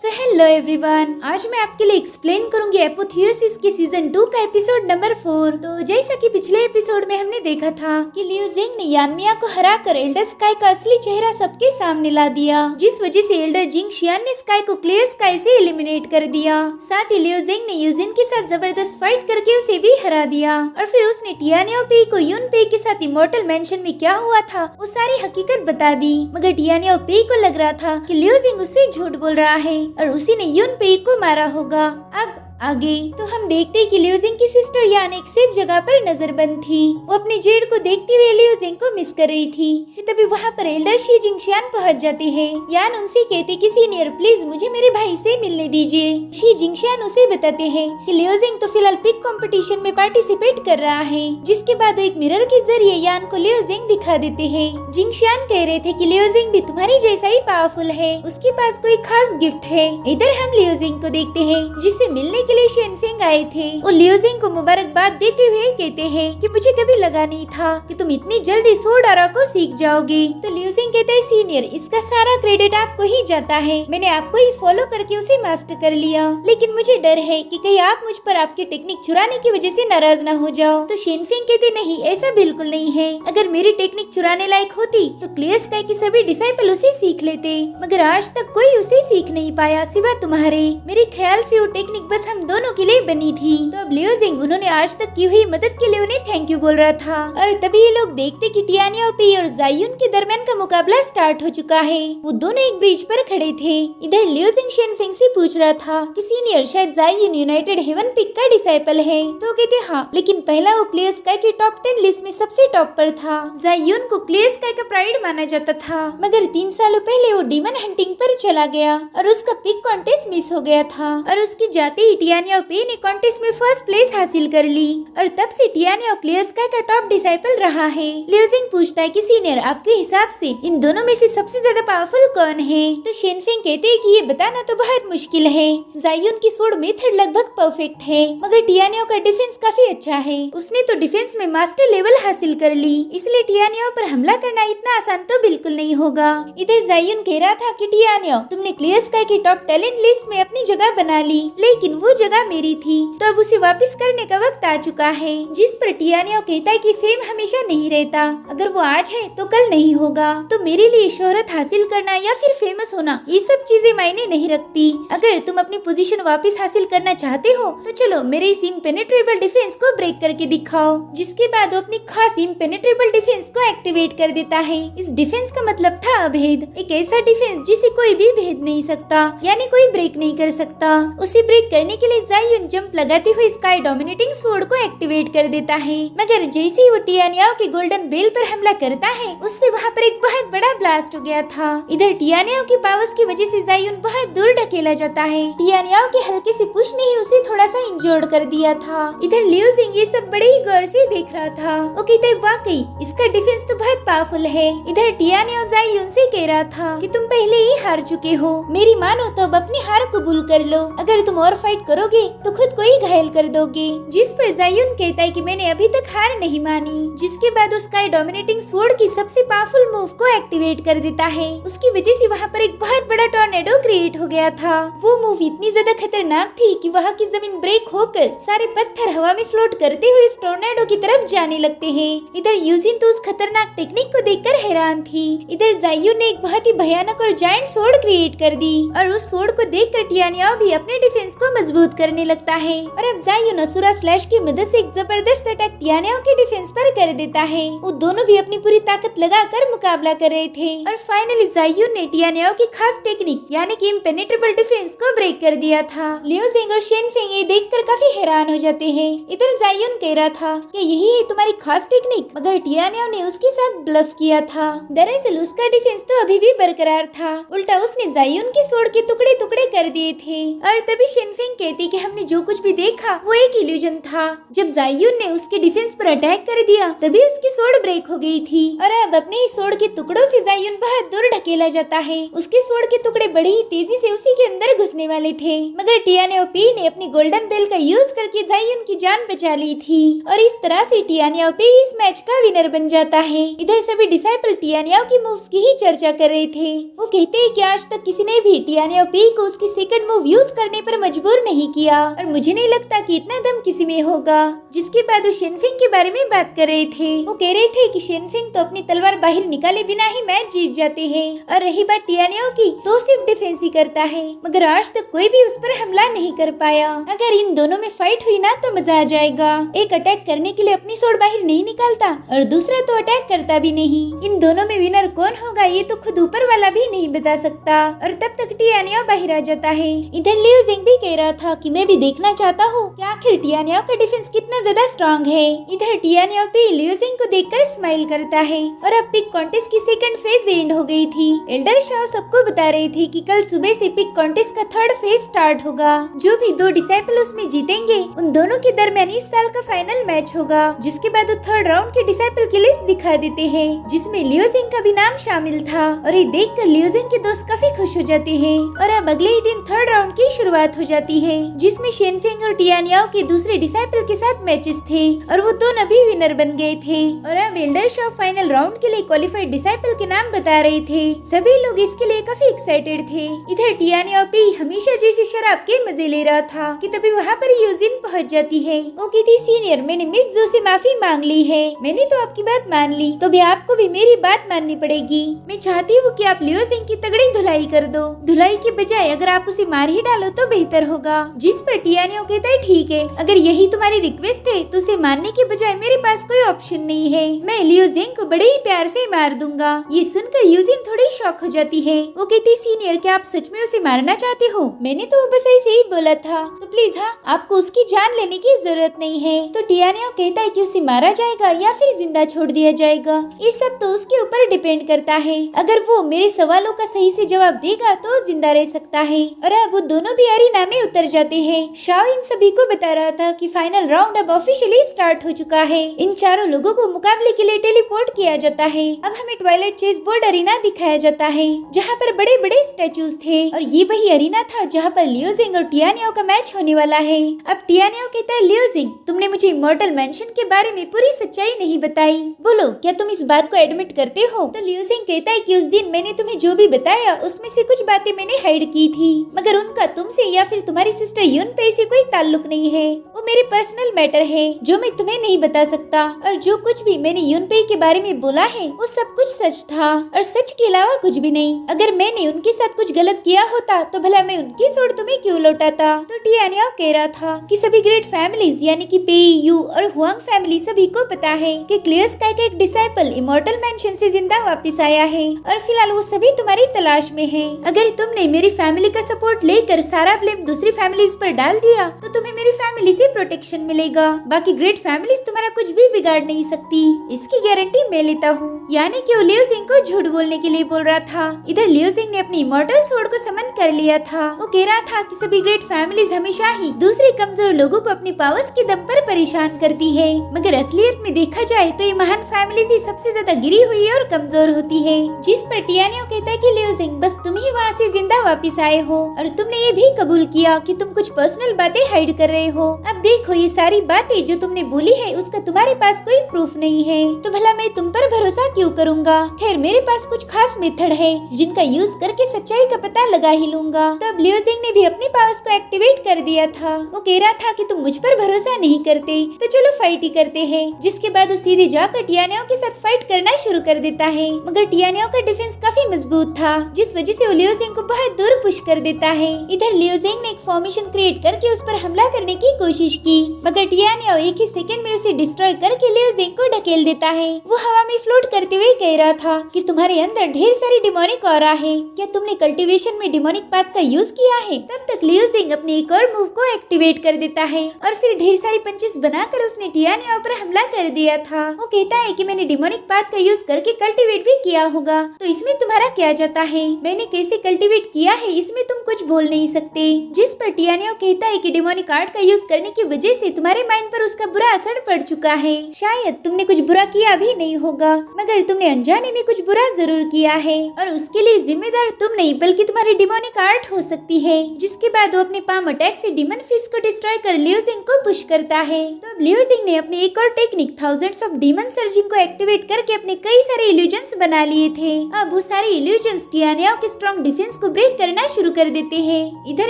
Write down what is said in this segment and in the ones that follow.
So hello everyone, आज मैं आपके लिए एक्सप्लेन करूंगी एपोथियोसिस के सीजन 2 का एपिसोड नंबर 4। तो जैसा कि पिछले एपिसोड में हमने देखा था कि लियो जिंग ने यानमिया को हराकर एल्डर स्काई का असली चेहरा सबके सामने ला दिया, जिस वजह से एल्डर जिंग शियान ने स्काई को क्लियर स्काई से एलिमिनेट कर दिया। साथ ही लियो जिंग ने यूजिन के साथ जबरदस्त फाइट करके उसे भी हरा दिया और फिर उसने टियानियोपी को यूनपेई के साथ इमॉर्टल मेंशन में क्या हुआ था वो सारी हकीकत बता दी। मगर टियानियोपी को लग रहा था कि लियो जिंग उससे झूठ बोल रहा है और उसी ने यूनपेई को मारा होगा। अब आगे तो हम देखते हैं कि लियो जिंग की सिस्टर यान एक सेफ जगह पर नजरबंद थी। वो अपनी जेड को देखते हुए लियो जिंग को मिस कर रही थी कि तभी वहाँ पर एल्डर शी जिंगशियान पहुँच जाते हैं। यान उनसे कहते कि सीनियर प्लीज मुझे मेरे भाई से मिलने दीजिए। शी जिंगशियान उसे बताते हैं कि लियो जिंग तो फिलहाल पिक कंपटीशन में पार्टिसिपेट कर रहा है, जिसके बाद एक मिरर के जरिए यान को लियो जिंग दिखा देते हैं। जिंगशियान कह रहे थे कि लियो जिंग भी तुम्हारी जैसा ही पावरफुल है, उसके पास कोई खास गिफ्ट है। इधर हम लियो जिंग को देखते हैं जिससे मिलने के लिए शेनफिंग आए थे। वो लियो जिंग को मुबारकबाद देते हुए कहते हैं कि मुझे कभी लगा नहीं था कि तुम इतनी जल्दी स्वॉर्ड आरा को सीख जाओगे। तो लियो जिंग कहते हैं सीनियर इसका सारा क्रेडिट आपको ही जाता है, मैंने आपको ही फॉलो करके उसे मास्टर कर लिया, लेकिन मुझे डर है कि कहीं आप मुझ पर आपकी टेक्निक चुराने की वजह से नाराज न हो जाओ। तो शेनफिंग कहते नहीं ऐसा बिल्कुल नहीं है, अगर मेरी टेक्निक चुराने लायक होती तो क्लियर स्काई के सभी डिसाइपल उसे सीख लेते, मगर आज तक कोई उसे सीख नहीं पाया सिवा तुम्हारे। मेरे ख्याल से वो टेक्निक बस हम दोनों के लिए बनी थी। तो अब लियो जिंग उन्होंने आज तक की हुई मदद के लिए उन्हें थैंक यू बोल रहा था और तभी ये लोग देखते कि टियानियोपी और जायुन के दरमियान का मुकाबला स्टार्ट हो चुका है। वो दोनों एक ब्रिज पर खड़े थे। इधर लियो जिंग शेनफिंग से पूछ रहा था कि सीनियर शायद जायुन यूनाइटेड हेवन पिक का डिसाइपल है। तो कहते हाँ, लेकिन पहला वो क्लियर स्काई की टॉप 10 लिस्ट में सबसे टॉप पर था। जायुन को क्लियर स्काई का प्राइड माना जाता था, मगर 3 सालों पहले वो डीमन हंटिंग पर चला गया और उसका पिक कॉन्टेस्ट मिस हो गया था और उसके जाते ही टियानियोपी ने कॉन्टेस्ट में फर्स्ट प्लेस हासिल कर ली और तब से टियानियो क्लियर स्काई का टॉप डिसाइपल रहा है। लियो जिंग पूछता है कि सीनियर आपके हिसाब से इन दोनों में से सबसे ज्यादा पावरफुल कौन है? तो शेनफिंग कहते हैं कि ये बताना तो बहुत मुश्किल है। जायुन की स्वॉर्ड मेथड लगभग परफेक्ट है, मगर टियानियो का डिफेंस काफी अच्छा है। उसने तो डिफेंस में मास्टर लेवल हासिल कर ली, इसलिए टियानियो पर हमला करना इतना आसान तो बिल्कुल नहीं होगा। इधर जायुन कह रहा था कि टियानियो तुमने क्लियर स्काई की टॉप टैलेंट लिस्ट में अपनी जगह बना ली, लेकिन वो जगह मेरी थी, तो अब उसे वापस करने का वक्त आ चुका है। जिस पर टियानियो कहता है कि फेम हमेशा नहीं रहता, अगर वो आज है तो कल नहीं होगा। तो मेरे लिए शोहरत हासिल करना या फिर फेमस होना ये सब चीजें मायने नहीं रखती। अगर तुम अपनी पोजीशन वापस हासिल करना चाहते हो तो चलो मेरे इस इम्पेनेट्रेबल डिफेंस को ब्रेक करके दिखाओ। जिसके बाद वो अपनी खास इम्पेनेट्रेबल डिफेंस को एक्टिवेट कर देता है। इस डिफेंस का मतलब था अभेद, एक ऐसा डिफेंस जिसे कोई भी भेद नहीं सकता, यानी कोई ब्रेक नहीं कर सकता। उसे ब्रेक करने के लिए जायुन जंप लगाते हुए स्काई डोमिनेटिंग स्वॉर्ड को एक्टिवेट कर देता है, मगर जैसे ही वो टियानियो के गोल्डन बेल पर हमला करता है उससे वहाँ पर एक बहुत बड़ा ब्लास्ट हो गया था। इधर टियानियो की पावर्स की वजह से जायुन बहुत दूर ढकेला जाता है। टियानियो के हल्के से पुश ने ही उसे थोड़ा सा इंजर्ड कर दिया था। इधर लियो जिंग ये सब बड़े ही गौर से देख रहा था। वो कहते वाकई इसका डिफेंस तो बहुत पावरफुल है। इधर टियानियो जायुन से कह रहा था कि तुम पहले ही हार चुके हो, मेरी मानो तो अब अपनी हार कबूल कर लो, अगर तुम और फाइट करोगे तो खुद को ही घायल कर दोगे। जिस पर जायुन कहता है कि मैंने अभी तक हार नहीं मानी। जिसके बाद उसका डोमिनेटिंग स्वॉर्ड की सबसे पावरफुल मूव को एक्टिवेट कर देता है। उसकी वजह से वहाँ पर एक बहुत बड़ा टॉर्नेडो क्रिएट हो गया था। वो मूव इतनी ज्यादा खतरनाक थी कि वहाँ की जमीन ब्रेक होकर सारे पत्थर हवा में फ्लोट करते हुए इस टॉर्नेडो की तरफ जाने लगते हैं। इधर यूजिन तो उस खतरनाक टेक्निक को देखकर हैरान थी। इधर जायुन ने एक बहुत ही भयानक और जायंट स्वॉर्ड क्रिएट कर दी और उस स्वॉर्ड को देखकर टियानियो भी अपने डिफेंस को मजबूत करने लगता है और अब जायुन असुरा स्लैश की मदद से एक जबरदस्त अटैक टियानियो के डिफेंस पर कर देता है। वो दोनों भी अपनी पूरी ताकत लगाकर मुकाबला कर रहे थे और फाइनली जायुन ने टियानियो की खास टेक्निक यानी कि इम्पेनेट्रेबल डिफेंस को ब्रेक कर दिया था। लियो जिंग और शेनफिंग ये देखकर काफी हैरान हो जाते हैं। इधर जायुन कह रहा था कि यही है तुम्हारी खास टेक्निक, मगर टियानियो ने उसके साथ ब्लफ किया था। दरअसल उसका डिफेंस तो अभी भी बरकरार था, उल्टा उसने जायुन की स्वॉर्ड के टुकड़े टुकड़े कर दिए थे। और तभी शेनफिंग कहते थे कि हमने जो कुछ भी देखा वो एक इल्यूजन था। जब जायून ने उसके डिफेंस पर अटैक कर दिया तभी उसकी सोड ब्रेक हो गई थी और अब अपने ही सोड के टुकड़ों से जायून बहुत दूर ढकेला जाता है। उसके सोड के टुकड़े बड़ी ही तेजी से उसी के अंदर घुसने वाले थे, मगर टियानियोपी ने अपनी गोल्डन बेल का यूज करके जायून की जान बचा ली थी और इस तरह से टियानियोपी इस मैच का विनर बन जाता है। इधर सभी डिसाइपल टियानियो की मूव्स की ही चर्चा कर रहे थे। वो कहते हैं कि आज तक किसी ने भी टियानियोपी को उसकी सेकंड मूव यूज करने पर मजबूर नहीं किया और मुझे नहीं लगता कि इतना दम किसी में होगा। जिसके बाद वो शेनफिंग के बारे में बात कर रहे थे। वो कह रहे थे कि शेनफिंग तो अपनी तलवार बाहर निकाले बिना ही मैच जीत जाते हैं और रही बात टियानियो की तो सिर्फ डिफेंस ही करता है, मगर आज तक कोई भी उस पर हमला नहीं कर पाया। अगर इन दोनों में फाइट हुई ना तो मजा आ जाएगा। एक अटैक करने के लिए अपनी सोड बाहर नहीं निकालता और दूसरा तो अटैक करता भी नहीं। इन दोनों में विनर कौन होगा ये तो खुद ऊपर वाला भी नहीं बता सकता। और तब तक टियानियो बाहर आ जाता है। इधर लियो जिंग भी कह रहा था कि मैं भी देखना चाहता हूँ कि आखिर टियानियो का डिफेंस कितना ज्यादा स्ट्रॉन्ग है। इधर टियानियो भी लियो जिंग को देखकर स्माइल करता है और अब पिक कॉन्टेस्ट की सेकंड फेज एंड हो गई थी। एल्डर शाओ सबको बता रहे थे कि कल सुबह से पिक कॉन्टेस्ट का थर्ड फेज स्टार्ट होगा। जो भी दो डिसाइपल उसमें जीतेंगे उन दोनों के दरमियान इस साल का फाइनल मैच होगा। जिसके बाद वो थर्ड राउंड के डिसाइपल की लिस्ट दिखा देते हैं जिसमें लियो जिंग का भी नाम शामिल था और ये देखकर लियो जिंग के दोस्त काफी खुश हो जाते हैं। और अब अगले ही दिन थर्ड राउंड की शुरुआत हो जाती है जिसमें शेनफिंग और टियानियो के दूसरे डिसाइपल के साथ मैचेस थे और वो दोनों भी विनर बन गए थे। और अब एल्डर शाओ फाइनल राउंड के लिए क्वालिफाइड डिसाइपल के नाम बता रहे थे। सभी लोग इसके लिए काफी एक्साइटेड थे। इधर टियानियोपी हमेशा जैसे शराब के मजे ले रहा था कि तभी वहाँ पर यूजिन पहुँच जाती है। वो कहती सीनियर मैंने मिस जो से माफी मांग ली है, मैंने तो आपकी बात मान ली तो भी आपको भी मेरी बात माननी पड़ेगी। मैं चाहती हूँ कि आप लियो जिंग की तगड़ी धुलाई कर दो। धुलाई के बजाय अगर आप उसे मार ही डालो तो बेहतर होगा। जिस पर टियानियो कहता है ठीक है, अगर यही तुम्हारी रिक्वेस्ट है तो उसे मारने के बजाय मेरे पास कोई ऑप्शन नहीं है, मैं लियो जिंग को बड़े ही प्यार से मार दूंगा। ये सुनकर यूजिन थोड़ी शॉक हो जाती है। वो कहती सीनियर क्या आप सच में उसे मारना चाहते हो? मैंने तो बस ऐसे ही बोला था, तो प्लीज हाँ आपको उसकी जान लेने की जरूरत नहीं है। तो टियानियो कहता है कि उसे मारा जाएगा या फिर जिंदा छोड़ दिया जाएगा, ये सब तो उसके ऊपर डिपेंड करता है। अगर वो मेरे सवालों का सही से जवाब देगा तो जिंदा रह सकता है। और अब वो दोनों भी अरीना में उतर जाते हैं। शाओ इन सभी को बता रहा था कि फाइनल राउंड अब ऑफिशियली स्टार्ट हो चुका है। इन चारों लोगों को मुकाबले के लिए टेलीपोर्ट किया जाता है। अब हमें ट्वाइलाइट चेस बोर्ड अरीना दिखाया जाता है जहाँ पर बड़े बड़े स्टैचूज थे और ये वही अरीना था जहाँ पर लियो जिंग और टियानियो का मैच होने वाला है। अब टियानियो कहता है लियो जिंग तुमने मुझे इमॉर्टल मेंशन के बारे में पूरी सच्चाई नहीं बताई, बोलो क्या तुम इस बात को एडमिट करते हो? तो लियो जिंग कहता है कि उस दिन मैंने तुम्हें जो भी बताया उसमें से कुछ बातें मैंने हाइड की थी, मगर उनका तुमसे या फिर तुम्हारी सिस्टर यूनपे से कोई ताल्लुक नहीं है। वो मेरे पर्सनल मैटर है जो मैं तुम्हें नहीं बता सकता और जो कुछ भी मैंने यूनपे के बारे में बोला है वो सब कुछ सच था और सच के अलावा कुछ भी नहीं। अगर मैंने उनके साथ कुछ गलत किया होता तो भला मैं उनकी सोड तुम्हें क्यों लौटाता? तो टियानियो कह रहा था कि सभी ग्रेट फैमिलीज यानी कि पे, यू और हुआंग फैमिली सभी को पता है कि क्लियर स्काई का एक डिसाइपल इमॉर्टल मेंशन से जिंदा वापस आया है और फिलहाल वो सभी तुम्हारी तलाश में है। अगर तुमने मेरी फैमिली का सपोर्ट लेकर सारा ब्लेम दूसरी फैमिलीज पर डाल दिया तो तुम्हें मेरी फैमिली से प्रोटेक्शन मिलेगा, बाकी ग्रेट फैमिलीज तुम्हारा कुछ भी बिगाड़ नहीं सकती, इसकी गारंटी मैं लेता हूँ। यानी कि वो लियो जिंग को झूठ बोलने के लिए बोल रहा था। इधर लियो जिंग ने अपनी इमॉर्टल सोड को समन कर लिया था। वो कह रहा था कि सभी ग्रेट फैमिलीज हमेशा ही दूसरे कमजोर लोगों को अपनी पावर्स के दम पर परेशान करती है, मगर असलियत में देखा जाए तो ये महान फैमिलीज ही सबसे ज्यादा गिरी हुई और कमजोर होती है। जिस पर टियानियो कहता है कि लियो जिंग बस तुम ही वहाँ से जिंदा वापस आए हो और तुमने ये भी कबूल किया कि तुम कुछ पर्सनल बातें हाइड कर रहे हो। अब देखो ये सारी बातें जो तुमने बोली है उसका तुम्हारे पास कोई प्रूफ नहीं है, तो भला मैं तुम पर भरोसा क्यों करूँगा? खैर मेरे पास कुछ खास मेथड है जिनका यूज करके सच्चाई का पता लगा ही लूंगा। तब लियो जिंग ने भी अपने पावर्स को एक्टिवेट कर दिया था। वो कह रहा था कि तुम मुझ पर भरोसा नहीं करते तो चलो फाइट ही करते हैं। जिसके बाद वो सीधे जाकर टियानियो के साथ फाइट करना शुरू कर देता है, मगर टियानियो का डिफेंस काफी मजबूत था जिस वजह से वो लियो जिंग को बहुत दूर पुश कर देता है। इधर लियो जिंग ने एक फॉर्मेशन क्रिएट करके उस पर हमला करने की कोशिश की, मगर टियानियो एक ही सेकंड में उसे डिस्ट्रॉय करके लियो जिंग को ढकेल देता है। वो हवा में फ्लोट करते हुए कह रहा था कि तुम्हारे अंदर ढेर सारी डिमोनिक ऑरा है, क्या तुमने कल्टीवेशन में डिमोनिक पाथ का यूज किया है? तब तक लियो जिंग अपने एक और मूव को एक्टिवेट कर देता है और फिर ढेर सारी पंचेस बनाकर उसने टियानियो पर हमला कर दिया था। वो कहता है कि मैंने डिमोनिक पाथ का यूज करके कल्टीवेट भी किया होगा, तो इसमें तुम्हारा क्या जाता है? मैंने कैसे कल्टीवेट किया है इसमें तुम कुछ बोल नहीं सकते। जिस पर टियानियो कहता है कि डेमोनिक आर्ट का यूज करने की वजह से तुम्हारे माइंड पर उसका बुरा असर पड़ चुका है। शायद तुमने कुछ बुरा किया भी नहीं होगा, मगर तुमने अनजाने में कुछ बुरा जरूर किया है और उसके लिए जिम्मेदार तुम नहीं बल्कि तुम्हारी डेमोनिक आर्ट हो सकती है। जिसके बाद वो अपने पाम अटैक से डीमन फिश को डिस्ट्रॉय कर लियो जिंग को पुश करता है। तो अब लियो जिंग ने अपनी एक और technique thousands of demon surging को एक्टिवेट करके अपने कई सारे इल्यूजन्स बना लिए थे। अब वो सारे इल्यूजन्स टियानियो के स्ट्रॉन्ग डिफेंस को ब्रेक करना शुरू कर देते हैं। इधर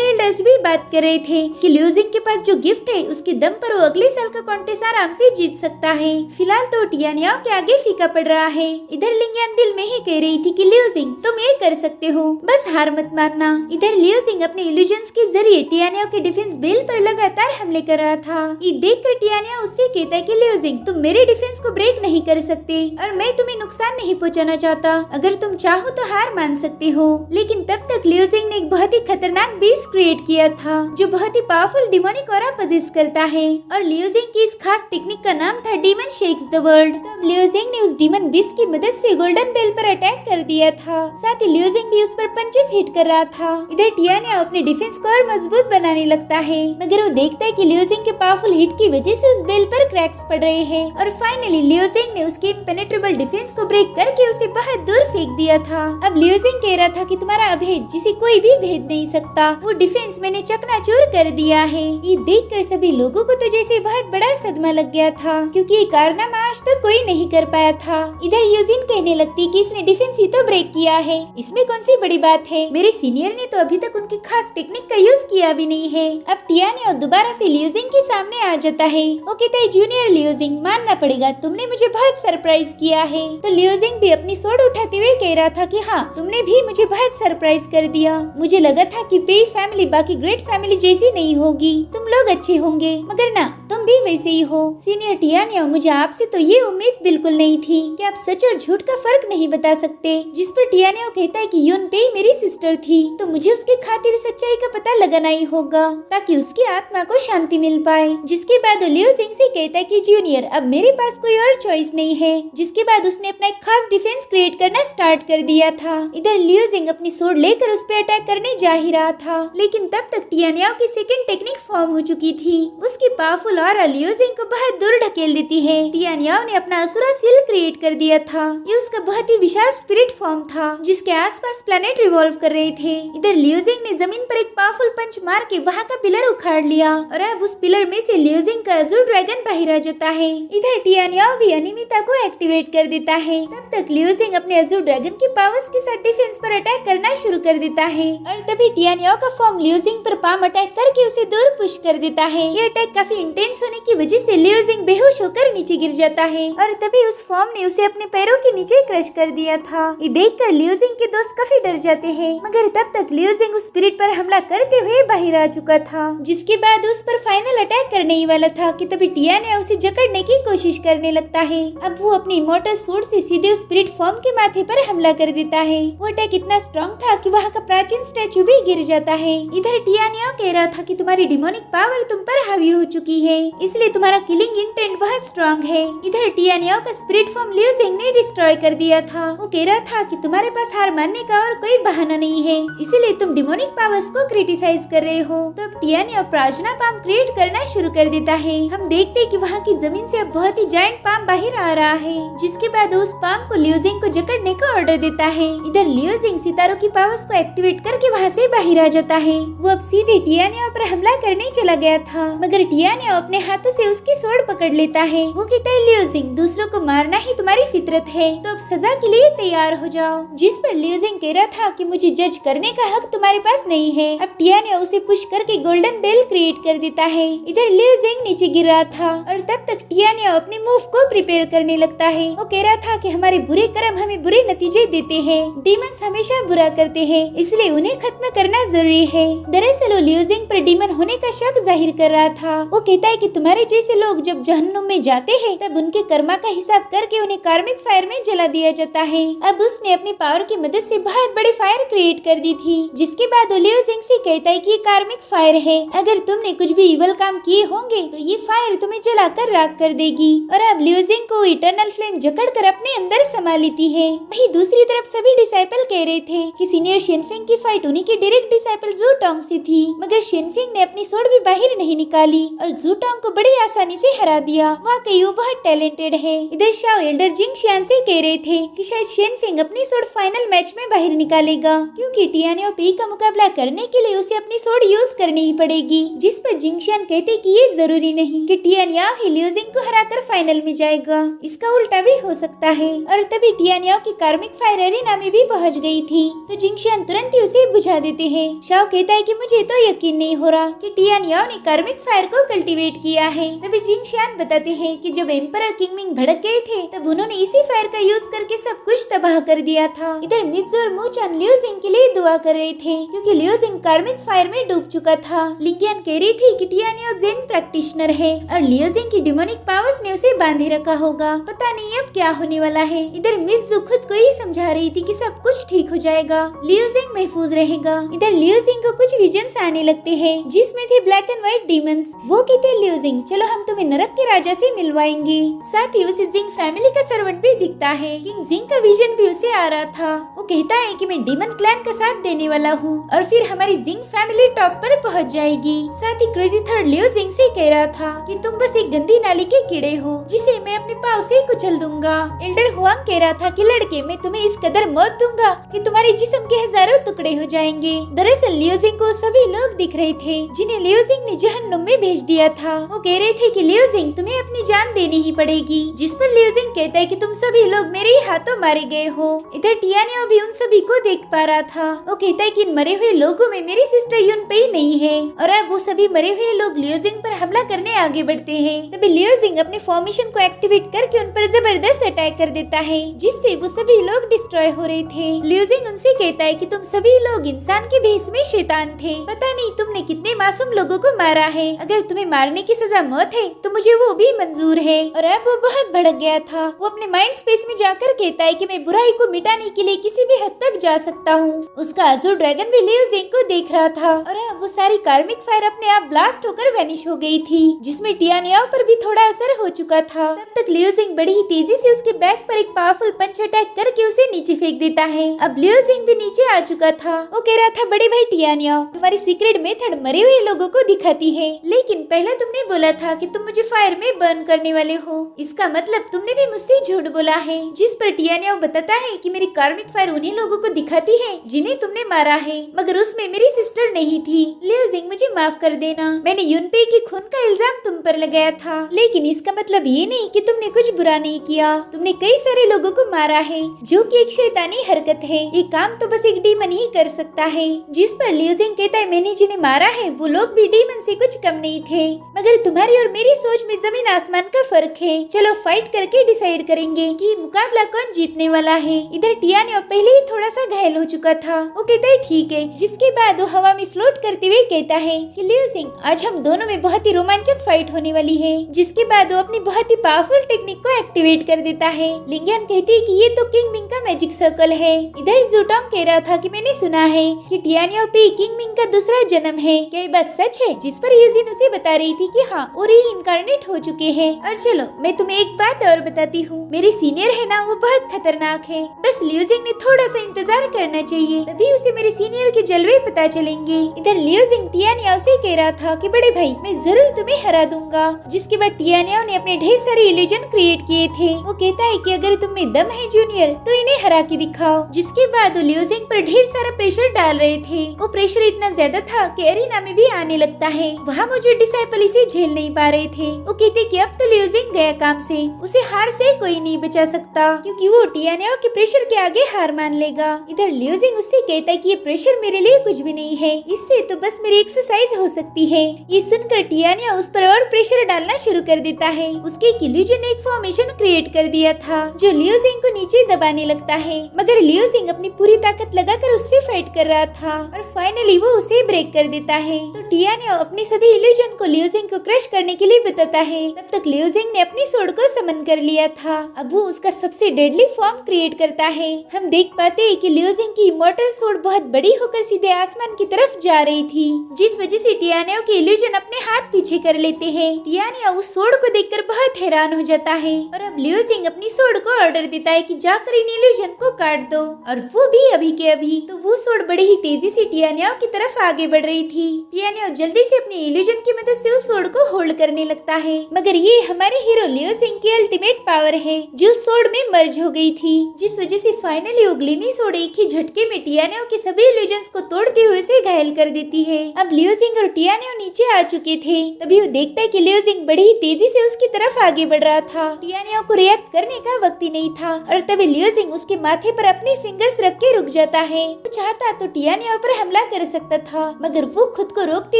एल्डर्स भी बात कर रहे थे कि लियो जिंग के पास जो गिफ्ट है उसके दम पर वो अगले साल का कॉन्टेस्ट आराम से जीत सकता है। फिलहाल तो टियानियो के आगे फीका पड़ रहा है। इधर लिंगियान दिल में ही कह रही थी कि लियो जिंग तुम ये कर सकते हो, बस हार मत मानना। इधर लियो जिंग अपने इल्यूजन्स के जरिए टियानियो के डिफेंस बेल पर लगातार हमले कर रहा था। ये देखकर टियानियो उससे कहता है कि लियो जिंग तुम मेरे डिफेंस को ब्रेक नहीं कर सकते और मैं तुम्हें नुकसान नहीं पहुंचाना चाहता। अगर तुम चाहो तो हार मान सकते हो। लेकिन तब तक लियो जिंग ने एक बहुत ही खतरनाक बीस्ट क्रिएट किया था जो बहुत ही पावरफुल डिमोनिक ऑरा पजेस करता है और लियो जिंग की इस खास टेक्निक का नाम था डीमन शेक्स द वर्ल्ड। तब लियो जिंग ने उस डीमन बीस्ट की मदद से गोल्डन बेल पर अटैक कर दिया था। साथ ही लियो जिंग भी उस पर पंचेस हिट कर रहा था। इधर टियानियो अपने डिफेंस को और मजबूत बनाने लगता है, मगर वो देखता है कि लियो जिंग के पावरफुल हिट की वजह से उस बेल पर क्रैक्स पड़ रहे हैं और फाइनली लियो जिंग ने उसके इम्पेनेट्रेबल डिफेंस को ब्रेक करके उसे बहुत दूर फेंक दिया था। अब लियो जिंग कह रहा था कि तुम्हारा अभेद जिसे कोई भी भेद नहीं सकता, वो डिफेंस मैंने चकनाचूर कर दिया है। ये देखकर सभी लोगों को तो जैसे बहुत बड़ा सदमा लग गया था, क्योंकि ये कारनामा आज तक कोई नहीं कर पाया था। इधर यूजिन कहने लगती कि इसने डिफेंस ही तो ब्रेक किया है, इसमें कौन सी बड़ी बात है। मेरे सीनियर ने तो अभी तक उनकी खास टेक्निक का यूज किया भी नहीं है। अब टियानियो दोबारा से लियो जिंग के सामने आ जाता है। वो कहता है जूनियर लियो जिंग मानना पड़ेगा, तुमने मुझे बहुत सरप्राइज किया है। तो लियो जिंग भी अपनी सोड उठाते हुए कह रहा था कि हाँ, तुमने भी मुझे बहुत सरप्राइज कर दिया। मुझे लगा था कि पेई फैमिली बाकी ग्रेट फैमिली जैसी नहीं होगी, तुम लोग अच्छे होंगे, मगर ना, तुम भी वैसे ही हो। सीनियर टियानियो, मुझे आपसे तो ये उम्मीद बिल्कुल नहीं थी कि आप सच और झूठ का फर्क नहीं बता सकते। जिस पर टियानियो कहता है कि यून पेई मेरी सिस्टर थी, तो मुझे उसके खातिर सच्चाई का पता लगाना ही होगा ताकि उसकी आत्मा को शांति मिल पाए। जिसके बाद लियो जिंग से कहता है कि जूनियर, अब मेरे पास कोई और चॉइस नहीं है। जिसके बाद उसने अपना एक खास डिफेंस क्रिएट करना स्टार्ट कर दिया था। इधर लियो जिंग अपनी सोड लेकर उस पे अटैक करने जा ही रहा था, लेकिन तब तक टियानियो की सेकंड टेक्निक फॉर्म हो चुकी थी। उसकी पावरफुल ऑरा लियो जिंग को बहुत दूर ढकेल देती है। टियानियो ने अपना असुरा सील क्रिएट कर दिया था। ये उसका बहुत ही विशाल स्पिरिट फॉर्म था जिसके आसपास प्लैनेट रिवॉल्व कर रहे थे। इधर लियो जिंग ने जमीन पर एक पावरफुल पंच मार के वहाँ का पिलर उखाड़ लिया और अब उस पिलर में से लियो जिंग का अज़ूर ड्रैगन बाहर आ जाता है। इधर टियानियो भी अनिमिता को एक्टिवेट कर देता है। तब तक लियो जिंग अपने अज़ूर ड्रैगन की पावर्स के साथ डिफेंस पर अटैक करना शुरू कर देता है और तभी टियानियो का फॉर्म लियो जिंग पर पाम अटैक करके उसे दूर पुश कर देता है। ये अटैक काफी इंटेंस होने की वजह से लियो जिंग बेहोश होकर नीचे गिर जाता है और तभी उस फॉर्म ने उसे अपने पैरों के नीचे क्रश कर दिया था। ये देखकर लियो जिंग के दोस्त काफी डर जाते हैं, मगर तब तक लियो जिंग उस स्पिरिट पर हमला करते हुए बाहर आ चुका था। जिसके बाद उस पर फाइनल अटैक करने ही वाला था कि तभी टियानियो उसे जकड़ने की कोशिश करने लगता है। अब वो अपनी इमोर्टल स्वॉर्ड से सीधे उस स्पिरिट फॉर्म के माथे पर हमला कर देता है। वो अटैक इतना स्ट्रॉन्ग था कि वहाँ का प्राचीन स्टैचू भी गिर जाता है। इधर टियानियो कह रहा था कि तुम्हारी डिमोनिक पावर तुम पर हावी हो चुकी है, इसलिए तुम्हारा किलिंग इंटेंट बहुत स्ट्रॉन्ग है। इधर टियानियो का स्पिरिट फॉर्म लियो जिंग ने डिस्ट्रॉय कर दिया था। वो कह रहा था कि तुम्हारे पास हार मानने का और कोई बहाना नहीं है, इसीलिए तुम डिमोनिक पावर्स को क्रिटिसाइज कर रहे हो। तो अब टियानियो प्रार्थना पाम क्रिएट करना शुरू कर देता है। हम देखते हैं कि वहाँ की जमीन से अब बहुत ही जायंट पाम बाहर आ रहा है। जिसके बाद उस पाम को लियो जिंग को जकड़ने का ऑर्डर देता है। इधर लियो जिंग सितारों की पावर्स को एक्टिवेट करके वहाँ से बाहर आ जाता है। वो अब सीधे टियानियो पर हमला करने चला गया था, मगर टियानियो अपने हाथों से उसकी सोड पकड़ लेता है। वो कहता है लियो जिंग, दूसरों को मारना ही तुम्हारी फितरत है, तो अब सजा के लिए तैयार हो जाओ। जिस पर लियो जिंग कह रहा था कि मुझे जज करने का हक तुम्हारे पास नहीं है। अब टियानियो उसे पुश करके गोल्डन बेल क्रिएट कर देता है। इधर लियो जिंग नीचे गिर रहा था और तब तक टियानियो अपने मूव को प्रिपेयर करने लगता है। वो कह रहा था कि हमारे बुरे कर्म हमें बुरे नतीजे देते हैं, डीमंस हमेशा बुरा करते हैं, इसलिए उन्हें खत्म करना जरूरी है। दरअसल वो लियो जिंग पर डीमन होने का शक जाहिर कर रहा था। वो कहता है कि तुम्हारे जैसे लोग जब जहन्नुम में जाते हैं तब उनके कर्मा का हिसाब करके उन्हें कार्मिक फायर में जला दिया जाता है। अब उसने अपनी पावर की मदद से बहुत बड़ी फायर क्रिएट कर दी थी। जिसके बाद वो लियो जिंग से कहता है कि ये कार्मिक फायर है, अगर तुमने कुछ भी इवल काम किए होंगे तो ये फायर तुम्हें जलाकर राख कर देगी। और अब लियू जिंग को इटर्नल फ्लेम जकड़कर अपने अंदर समा लेती है। वहीं दूसरी तरफ सभी डिसाइपल कह रहे थे कि सीनियर शिनफिंग की फाइट उन्हीं के डायरेक्ट डिसाइपल जू टोंग से थी, मगर शिनफिंग ने अपनी स्वॉर्ड भी बाहर नहीं निकाली और जू टोंग को बड़ी आसानी से हरा दिया। वाकई वो बहुत टैलेंटेड है। इधर शाओ एल्डर जिंग शियान से कह रहे थे कि शायद शिनफिंग अपनी स्वॉर्ड फाइनल मैच में बाहर निकालेगा, क्योंकि टियानियो पी का मुकाबला करने के लिए उसे अपनी स्वॉर्ड यूज करनी ही पड़ेगी। जिस पर जिंग शियान कहते कि ये जरूरी नहीं कि टियानियो ही लियू जिंग को हराकर फाइनल में जाएगा, इसका उल्टा भी हो सकता है। और तभी टियानियो की कार्मिक फायर एरिना में भी पहुंच गई थी, तो जिंग शियान तुरंत ही उसे बुझा देते हैं। शाओ कहता है कि मुझे तो यकीन नहीं हो रहा कि टियानियो ने कार्मिक फायर को कल्टीवेट किया है। तभी जिंग शियान बताते हैं कि जब एम्परर किंग मिंग भड़क गए थे तब उन्होंने इसी फायर का यूज करके सब कुछ तबाह कर दिया था। इधर मित्सु और मूचान लियू जिंग के लिए दुआ कर रहे थे, क्योंकि लियू जिंग कार्मिक फायर में डूब चुका था। लिंगियन कह रही थी कि टियानियो जेन प्रैक्टिशनर है और लियू जिंग की डिमोनिक पावर्स ने उसे बांधे रखा होगा, पता नहीं अब क्या होने वाला है। इधर मित्सु खुद को ही समझा रही थी कि सब कुछ ठीक हो जाएगा, लियू जिंग महफूज रहेगा। इधर लियू जिंग को कुछ विजन्स आने लगते हैं, जिसमें थे ब्लैक एंड व्हाइट डीमंस। वो कहते हैं लियू जिंग चलो हम तुम्हें नरक के राजा से मिलवाएंगे। साथ ही उसे जिंग फैमिली का सर्वेंट भी दिखता है। किंग जिंग का विजन भी उसे आ रहा था। वो कहता है कि मैं डीमन क्लैन का साथ देने वाला हूँ और फिर हमारी जिंग फैमिली टॉप पर पहुँच जाएगी। साथ ही क्रेजी थर्ड लियू जिंग से कह रहा था कि तुम बस एक गंदी नाली के कीड़े हो जिसे मैं अपने पाँव से कुचल दूंगा। एल्डर हुआंग कह रहा था कि लड़के मैं तुम्हें इस कदर मौत दूंगा कि तुम्हारे जिस्म के हजारों टुकड़े हो जाएंगे। दरअसल लियू जिंग को सभी लोग दिख रहे थे जिन्हें लियू जिंग ने जहन्नुम में भेज दिया था। वो कह रहे थे कि लियू जिंग तुम्हें अपनी जान देनी ही पड़ेगी, जिस पर लियू जिंग कहता है कि तुम सभी लोग मेरे ही हाथों मारे गए हो। इधर टियानियो भी उन सभी को देख पा रहा था। वो कहता है कि इन मरे हुए लोगों में मेरी सिस्टर यूनपेई नहीं है। और अब वो सभी मरे हुए लोग लियू जिंग पर हमला करने आगे बढ़ते हैं। तभी लियू जिंग अपने फॉर्मेशन को एक्टिवेट करके उन पर जबरदस्त अटैक कर देता है, जिससे वो सभी लोग डिस्ट्रॉय हो रहे थे। लियू जिंग उनसे कहता है कि तुम सभी लोग इंसान के भेष में शैतान थे, पता नहीं तुमने कितने मासूम लोगों को मारा है। अगर तुम्हें मारने की सजा मौत है तो मुझे वो भी मंजूर है। और अब वो बहुत भड़क गया था। वो अपने माइंड स्पेस में जाकर कहता है कि मैं बुराई को मिटाने के लिए किसी भी हद तक जा सकता हूँ। उसका अजूर ड्रैगन भी लियू जिंग को देख रहा था और अब वो सारी कार्मिक फायर अपने आप ब्लास्ट होकर वैनिश हो गई थी, जिसमें टियानियो पर भी थोड़ा असर हो चुका था। तब तक लियू जिंग बड़ी ही तेजी से उसके बैक पर एक पावरफुल पंच अटैक करके उसे नीचे फेंक देता है। अब लियू जिंग भी नीचे आ चुका था। वो कह रहा था बड़े भाई टियानियो तुम्हारी सीक्रेट मेथड मरे हुए लोगों को दिखाती है, लेकिन पहले तुमने बोला था कि तुम मुझे फायर में बर्न करने वाले हो, इसका मतलब तुमने भी मुझसे झूठ बोला है। जिस पर टियानियो बताता है कि मेरी कार्मिक फायर उन्हीं लोगों को दिखाती है जिन्हें तुमने मारा है, मगर उसमें मेरी सिस्टर नहीं थी। लियू जिंग मुझे माफ कर देना, मैंने यूनपेई की खून का इल्जाम तुम पर लगाया था, लेकिन इसका मतलब ये नहीं कि तुमने कुछ बुरा नहीं किया। तुमने कई सारे लोगों को मारा है, जो कि एक शैतानी हरकत है। ये काम तो बस एक डीमन ही कर सकता है। जिस पर लियू जिंग कहता है मैंने जिन्हें मारा है वो लोग भी डीमन से कुछ कम नहीं थे, मगर तुम्हारी और मेरी सोच में जमीन आसमान का फर्क है। चलो फाइट करके डिसाइड करेंगे कि मुकाबला कौन जीतने वाला है। इधर टियानियो पहले ही थोड़ा सा घायल हो चुका था। वो कहता है ठीक है, जिसके बाद वो हवा में फ्लोट करते हुए कहता है कि लियू जिंग आज हम दोनों में बहुत ही रोमांचक फाइट होने वाली है। जिसके बाद वो अपनी बहुत ही पावरफुल टेक्निक को एक्टिवेट कर देता है। लिंगियन कहती है कि ये तो किंग मिंग का मैजिक सर्कल है। इधर जू टोंग कह रहा था कि मैंने सुना है कि टियानियो पी किंग मिंग का दूसरा जन्म है, क्या ये बात सच है? जिस पर यूजिन उसे बता रही थी कि हाँ वो रीइंकार्नेट हो चुके हैं। और चलो मैं तुम्हें एक बात और बताती हूँ, मेरे सीनियर है ना वो बहुत खतरनाक है, बस लियू जिंग ने थोड़ा सा इंतजार करना चाहिए, तभी उसे मेरे सीनियर के जलवे पता चलेंगे। इधर लियू जिंग टियानियो से कह रहा था कि बड़े भाई मैं जरूर तुम्हें हरा दूंगा। जिसके बाद टियानियो ने अपने ढेर सारे इल्यूजन क्रिएट किए थे। वो कहता है कि अगर तुम में दम है जूनियर तो इन्हें हरा के दिखाओ। जिसके बाद वो लियू जिंग पर ढेर सारा प्रेशर डाल रहे थे। वो प्रेशर इतना ज्यादा था कि एरिना में भी आने लगता है। वहाँ मौजूद डिसाइपल इसे झेल नहीं पा रहे थे। वो कहते कि अब तो लियू जिंग गया काम से, उसे हार से कोई नहीं बचा सकता, क्योंकि वो टियानियो के प्रेशर के आगे हार मान लेगा। इधर लियू जिंग उससे कहता है कि ये प्रेशर मेरे लिए कुछ भी नहीं है, इससे तो बस मेरी एक्सरसाइज न्यूट्रलाइज हो सकती है। ये सुनकर टियानिया उस पर और प्रेशर डालना शुरू कर देता है। उसके इल्यूजन ने एक फॉर्मेशन क्रिएट कर दिया था जो लियो जिंग को नीचे दबाने लगता है, मगर लियो जिंग अपनी पूरी ताकत लगाकर उससे फाइट कर रहा था और फाइनली वो उसे ब्रेक कर देता है। तो टियानिया अपने सभी इल्यूजन को लियो जिंग को क्रश करने के लिए बताता है। तब तक लियो जिंग ने अपनी सोड को समन कर लिया था। अब वो उसका सबसे डेडली फॉर्म क्रिएट करता है। हम देख पाते हैं कि लियो जिंग की इमॉर्टल सोड बहुत बड़ी होकर सीधे आसमान की तरफ जा रही थी, जिस वजह से टियानिया के इल्यूजन अपने हाथ पीछे कर लेते हैं। टियानिया उस सोड को देखकर बहुत हैरान हो जाता है और अब लियो जिंग अपनी सोड को ऑर्डर देता है कि जाकर इन इल्यूजन को काट दो, और वो भी अभी के अभी। तो वो सोड बड़ी ही तेजी से टियानिया की तरफ आगे बढ़ रही थी। टियानिया जल्दी से अपनी इल्यूजन की मदद से उस सोड को होल्ड करने लगता है, मगर ये हमारे हीरो लियो जिंग की अल्टीमेट पावर है जो सोड में मर्ज हो गई थी, जिस वजह से फाइनली वो ग्लिमी सोड एक ही झटके में टियानिया के सभी इल्यूजन्स को तोड़ते हुए उसे घायल कर देती है। अब लियो जिंग और टियानिया नीचे आ चुके थे। तभी वो देखता है कि लियो जिंग बड़ी ही तेजी से उसकी तरफ आगे बढ़ रहा था। टियानिया को रिएक्ट करने का वक्त ही नहीं था और तभी लियो जिंग उसके माथे पर अपनी फिंगर्स रख के रुक जाता है। वो चाहता तो टियानिया पर हमला कर सकता था, मगर वो खुद को रोकते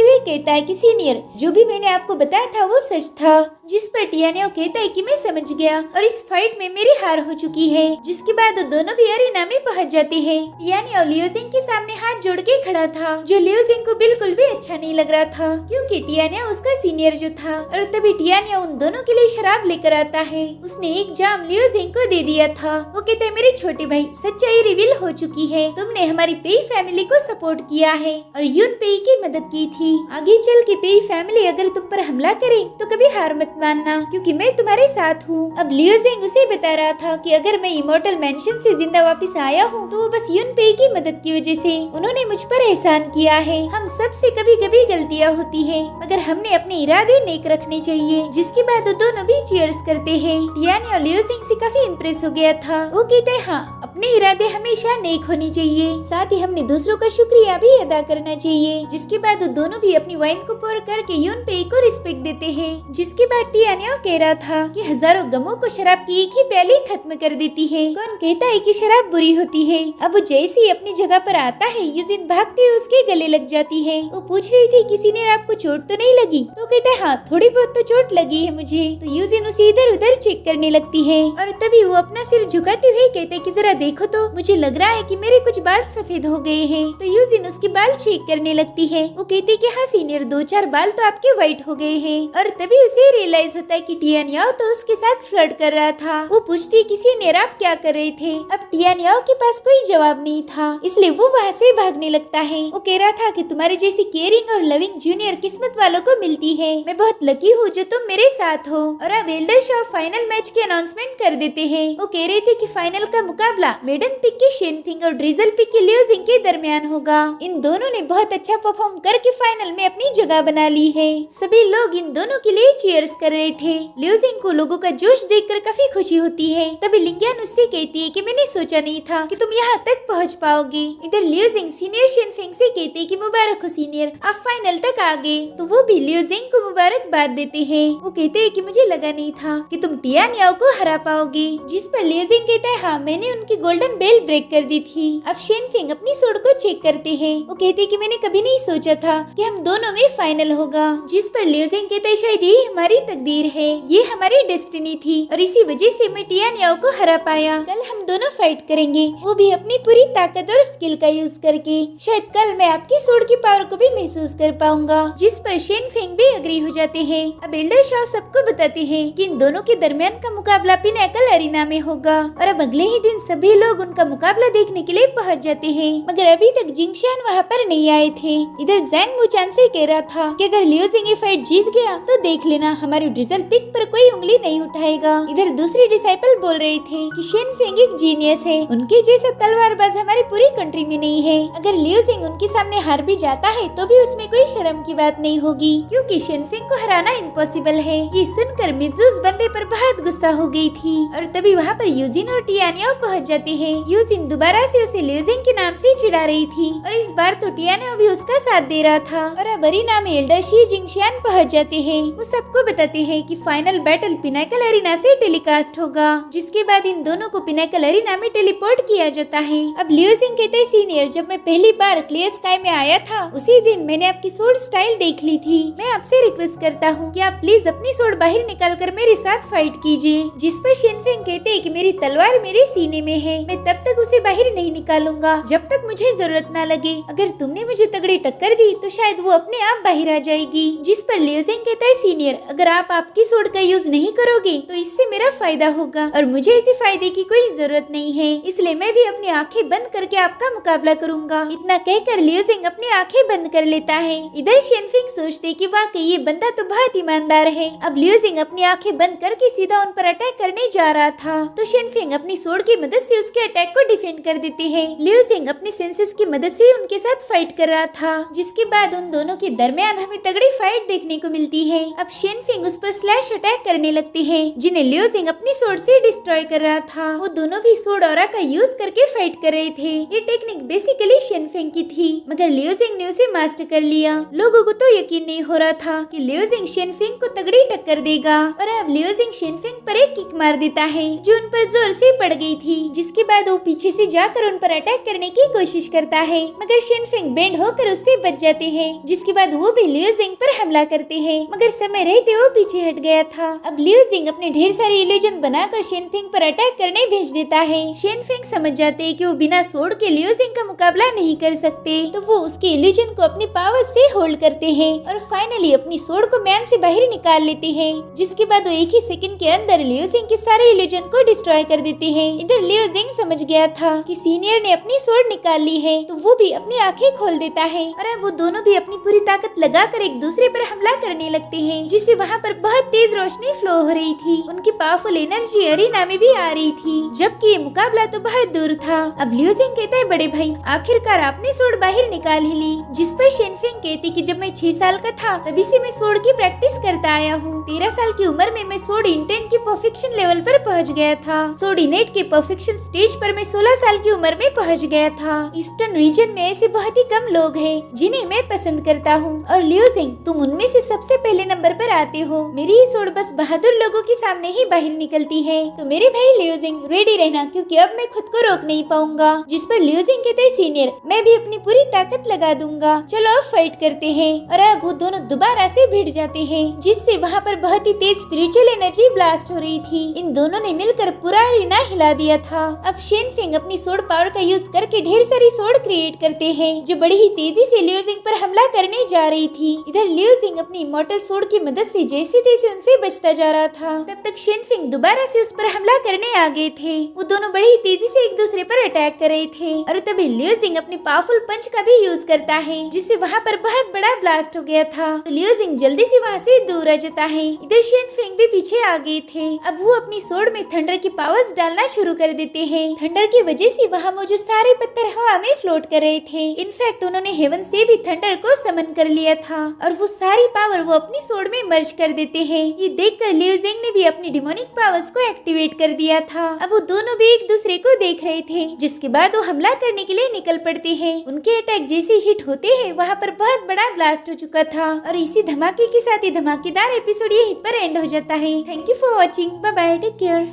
हुए कहता है कि सीनियर, जो भी मैंने आपको बताया था वो सच था। जिस पर टियानिया कहता है कि मैं समझ गया और इस फाइट में मेरी हार हो चुकी है। जिसके बाद वो दोनों भी अरीना में पहुंच जाते हैं। टियानिया लियो जिंग के सामने हाथ जोड़ के खड़ा था, जो लियो जिंग को बिल्कुल भी अच्छा नहीं लग रहा था, क्योंकि टियानिया उसका सीनियर जो था। और तभी टियानिया उन दोनों के लिए शराब लेकर आता है। उसने एक जाम लियो जिंग को दे दिया था। वो कहते हैं, मेरे छोटे भाई, सच्चाई रिवील हो चुकी है। तुमने हमारी पेई फैमिली को सपोर्ट किया है और यून पेई की मदद की थी। आगे चल के पेई फैमिली अगर तुम पर हमला करे तो कभी हार मत मानना, क्योंकि मैं तुम्हारे साथ हूँ। अब लियो जिंग उसे बता रहा था कि अगर मैं इमॉर्टल मेंशन से जिंदा वापस आया हूँ तो बस यून पेई की मदद की वजह से। उन्होंने मुझ पर एहसान किया है। हम सब से कभी कभी गलतियाँ होती है, मगर हमने अपने इरादे नेक रखने चाहिए। जिसके बाद वो दोनों भी चीयर्स करते हैं। टियानिया लियो जिंग से काफी इम्प्रेस हो गया था। वो कहते हैं, हाँ, अपने इरादे हमेशा नेक होनी चाहिए, साथ ही हमने दूसरों का शुक्रिया भी अदा करना चाहिए। जिसके बाद वो दोनों भी अपनी वाइन को पोर करके यून पेई को रिस्पेक्ट देते हैं। जिसके बाद टियानिया कह रहा था कि हजारों गमों को शराब की एक ही प्याली खत्म कर देती है। कौन कहता है कि शराब बुरी होती है। अब वो जैसे ही अपनी जगह पर आता है, यूजिन भागते हुए उसके गले लग जाती है। वो पूछ रही थी, किसी ने आपको चोट तो नहीं लगी? तो कहता है, हाँ, थोड़ी बहुत तो चोट लगी है मुझे। तो यूजिन उसे इधर उधर चेक करने लगती है और तभी वो अपना सिर झुकाते हुए कहते हैं कि जरा देखो तो, मुझे लग रहा है कि मेरे कुछ बाल सफेद हो गए हैं। तो यूजिन उसके बाल चेक करने लगती है। वो कहती है कि हाँ सीनियर, 2-4 बाल तो आपके व्हाइट हो गए हैं। और तभी उसे रियलाइज होता है कि टियानिया तो उसके साथ फ्लर्ट कर रहा था। वो पूछती है कि सीनियर आप क्या कर रहे थे? अब टियानिया के पास कोई जवाब नहीं था, इसलिए वो वहाँ से भागने लगता है। वो कह रहा था कि तुम्हारे जैसी केयरिंग और लविंग जूनियर किस्मत वालों को मिलती है। मैं बहुत लकी हूँ जो तुम मेरे साथ हो। और अब एल्डर शॉ फाइनल मैच की अनाउंसमेंट कर देते हैं। वो कह रहे थे कि फाइनल का मुकाबला मेडन पिक के शेन थिंग और ड्रिजल पिक के लियो जिंग के दरमियान होगा। इन दोनों ने बहुत अच्छा परफॉर्म करके फाइनल में अपनी जगह बना ली है। सभी लोग इन दोनों के लिए चीयर्स कर रहे थे। लियो जिंग को लोगों का जोश देखकर काफी खुशी होती है। तभी लिंगियान उससे कहती है कि मैंने सोचा नहीं था कि तुम यहाँ तक पहुँच पाओगे। इधर लियो जिंग सीनियर शेन फिंग से कहते हैं कि मुबारक हो सीनियर, आप फाइनल तक आ गए। तो वो भी लियो जिंग को मुबारकबाद देते हैं। वो कहते हैं कि मुझे लगा नहीं था कि तुम टियानिया को हरा पाओगे। जिस पर लियो जिंग कहता है, हाँ, मैंने उनकी गोल्डन बेल ब्रेक कर दी थी। अब शेन फिंग अपनी सोड को चेक करते हैं। वो कहते हैं कि मैंने कभी नहीं सोचा था कि हम दोनों में फाइनल होगा। जिस पर लियो जिंग कहता है, शायद ये हमारी तकदीर है, ये हमारी डेस्टिनी थी और इसी वजह से मैं टियानिया को हरा पाया। कल हम दोनों फाइट करेंगे, वो भी अपनी पूरी ताकत और स्किल का यूज करके। शायद कल मैं आपकी सोड की पावर को भी महसूस कर पाऊंगा। जिस पर शेन फिंग भी एग्री हो जाते हैं। अब एल्डर शॉ सबको बताते हैं कि इन दोनों के दरमियान का मुकाबला पिनाकल अरीना में होगा। और अब अगले ही दिन सभी लोग उनका मुकाबला देखने के लिए पहुंच जाते हैं, मगर अभी तक जिंगशान वहाँ पर नहीं आए थे। इधर जैंग वुचान से कह रहा था कि अगर लियो जिंग ये फाइट जीत गया तो देख लेना, हमारी ड्रिजल पिक पर कोई उंगली नहीं उठाएगा। इधर दूसरी डिसाइपल बोल रही थी कि शेन फिंग एक जीनियस है, उनके जैसा तलवारबाज हमारी पूरी कंट्री में नहीं है। अगर लियो जिंग उनके सामने हार भी जाता है तो भी उसमें कोई शर्म की बात नहीं होगी, क्योंकि शेन फिंग को हराना इम्पॉसिबल है। ये सुनकर मिज़ू उस बंदे पर बहुत गुस्सा हो गई थी। और तभी वहाँ पर यूजिन और टियानिया पहुँच जाते जाते हैं। यूजिन दोबारा से उसे लियोजिंग के नाम से चिढ़ा रही थी और इस बार तो टियाना भी उसका साथ दे रहा था। और अब अरीना में एल्डर शी जिंगशियान पहुँच जाते हैं। वो सबको बताते हैं कि फाइनल बैटल पिनाकल अरीना से टेलीकास्ट होगा, जिसके बाद इन दोनों को पिनाकल अरीना में टेलीपोर्ट किया जाता है। अब लियोजिंग कहते हैं, सीनियर जब मैं पहली बार क्लियर स्काई में आया था उसी दिन मैंने आपकी सोर्ड स्टाइल देख ली थी। मैं आपसे रिक्वेस्ट करता हूँ कि आप प्लीज अपनी सोर्ड बाहर निकाल कर मेरे साथ फाइट कीजिए। जिस पर शिनफिंग कहते हैं कि मेरी तलवार मेरे सीने में है, मैं तब तक उसे बाहर नहीं निकालूंगा जब तक मुझे जरूरत न लगे। अगर तुमने मुझे तगड़ी टक्कर दी तो शायद वो अपने आप बाहर आ जाएगी। जिस पर लियोजिंग कहता है, सीनियर अगर आप आपकी सोर्ड का यूज नहीं करोगे तो इससे मेरा फायदा होगा और मुझे ऐसे फायदे की कोई जरूरत नहीं है, इसलिए मैं भी अपनी आंखें बंद करके आपका मुकाबला करूंगा। इतना कहकर लियोजिंग अपनी आंखें बंद कर लेता है। इधर शिनफिंग सोचते कि वाकई ये बंदा तो बहुत ईमानदार है। अब लियोजिंग अपनी आंखें बंद करके सीधा उन पर अटैक करने जा रहा था तो शिनफिंग अपनी सोर्ड की मदद से उसके अटैक को डिफेंड कर देती है। लियोजिंग अपनी सेंसेस की मदद से उनके साथ फाइट कर रहा था, जिसके बाद उन दोनों के दरमियान हमें तगड़ी फाइट देखने को मिलती है। अब शिनफिंग उस पर स्लैश अटैक करने लगती है जिन्हें लियोजिंग अपनी सोर्ड से डिस्ट्रॉय कर रहा था। वो दोनों भी सोर्ड ऑरा का यूज करके फाइट कर रहे थे। ये टेक्निक बेसिकली शिनफिंग की थी, मगर लियोजिंग ने उसे मास्टर कर लिया। लोगों को तो यकीन नहीं हो रहा था कि लियोजिंग शिनफिंग को तगड़ी टक्कर देगा और अब लियोजिंग शिनफिंग पर एक किक मार देता है जो उन पर जोर से पड़ गई थी, जिसके बाद वो पीछे से जाकर उन पर अटैक करने की कोशिश करता है, मगर शिनफिंग बेंड होकर उससे बच जाते हैं। जिसके बाद वो भी लियोजिंग पर हमला करते हैं, मगर समय रहते वो पीछे हट गया था। अब लियोजिंग अपने ढेर सारे इल्यूजन बनाकर शिनफिंग पर अटैक करने भेज देता है। शिनफिंग समझ जाते हैं कि वो बिना सोर्ड के लियोजिंग का मुकाबला नहीं कर सकते, तो वो उसके इल्यूजन को अपनी पावर से होल्ड करते हैं और फाइनली अपनी सोर्ड को मैन से बाहर निकाल लेते हैं। जिसके बाद वो एक ही सेकंड के अंदर लियोजिंग के सारे इल्यूजन को डिस्ट्रॉय कर देते हैं। इधर लियोजिंग समझ गया था कि सीनियर ने अपनी सोर्ड निकाल ली है, तो वो भी अपनी आंखें खोल देता है और अब वो दोनों भी अपनी पूरी ताकत लगाकर एक दूसरे पर हमला करने लगते हैं, जिससे वहाँ पर बहुत तेज रोशनी फ्लो हो रही थी। उनकी पावरफुल एनर्जी अरीना में भी आ रही थी, जबकि ये मुकाबला तो बहुत दूर था। अब लियोजिंग कहता है, बड़े भाई आखिरकार आपने सोर्ड बाहर निकाल ही ली। जिस पर शिनफिंग कहती कि जब मैं 6 साल का था तभी से मैं सोर्ड की प्रैक्टिस करता आया हूँ। 13 साल की उम्र में मैं सोर्ड इंटेंट की परफेक्शन लेवल पर पहुँच गया था। सोर्ड इनेट के परफेक्शन स्टेज पर मैं 16 साल की उम्र में पहुँच गया था। ईस्टर्न रीजन में ऐसे बहुत ही कम लोग हैं जिन्हें मैं पसंद करता हूँ, और लियोजिंग तुम उनमें से सबसे पहले नंबर पर आते हो। मेरी ये सोर्ड बस बहादुर लोगों के सामने ही बाहर निकलती है, तो मेरे भाई लियोजिंग रेडी रहना, क्योंकि अब मैं खुद को रोक नहीं पाऊंगा। जिस पर लियोजिंग कहते हैं, सीनियर मैं भी अपनी पूरी ताकत लगा दूंगा, चलो अब फाइट करते हैं। और अब वो दोनों दोबारा से भिड़ जाते हैं, जिससे वहाँ पर बहुत ही तेज स्पिरिचुअल एनर्जी ब्लास्ट हो रही थी। इन दोनों ने मिलकर पूरा अरीना हिला दिया था। अब शिनफिंग अपनी सोर्ड पावर का यूज करके ढेर सारी सोर्ड क्रिएट करते हैं जो बड़ी ही तेजी से लियोजिंग पर हमला करने जा रही थी। इधर लियोजिंग अपनी इमॉर्टल सोर्ड की मदद से जैसे तैसे उनसे बचता जा रहा था। तब तक शिनफिंग दोबारा से उस पर हमला करने आ गए थे। वो दोनों बड़ी ही तेजी से एक दूसरे पर अटैक कर रहे थे और तभी लियोजिंग अपनी पावरफुल पंच का भी यूज करता है, जिससे वहाँ पर बहुत बड़ा ब्लास्ट हो गया था। तो लियोजिंग जल्दी से वहाँ से दूर आ जाता है। इधर शिनफिंग भी पीछे आ गए थे। अब वो अपनी सोर्ड में थंडर की पावर्स डालना शुरू कर देते हैं। थंडर की वजह से वहाँ मौजूद सारे पत्थर हवा में फ्लोट कर रहे थे। इनफैक्ट उन्होंने हेवन से भी थंडर को समन कर लिया था और वो सारी पावर वो अपनी सोर्ड में मर्ज कर देते हैं। ये देखकर लियोजिंग ने भी अपनी डिमोनिक पावर्स को एक्टिवेट कर दिया था। अब वो दोनों भी एक दूसरे को देख रहे थे, जिसके बाद वो हमला करने के लिए निकल पड़ते हैं। उनके अटैक जैसे हिट होते हैं वहाँ पर बहुत बड़ा ब्लास्ट हो चुका था और इसी धमाके के साथ ही धमाकेदार एपिसोड यहीं पर एंड हो जाता है। Thank you for watching, bye bye, take care.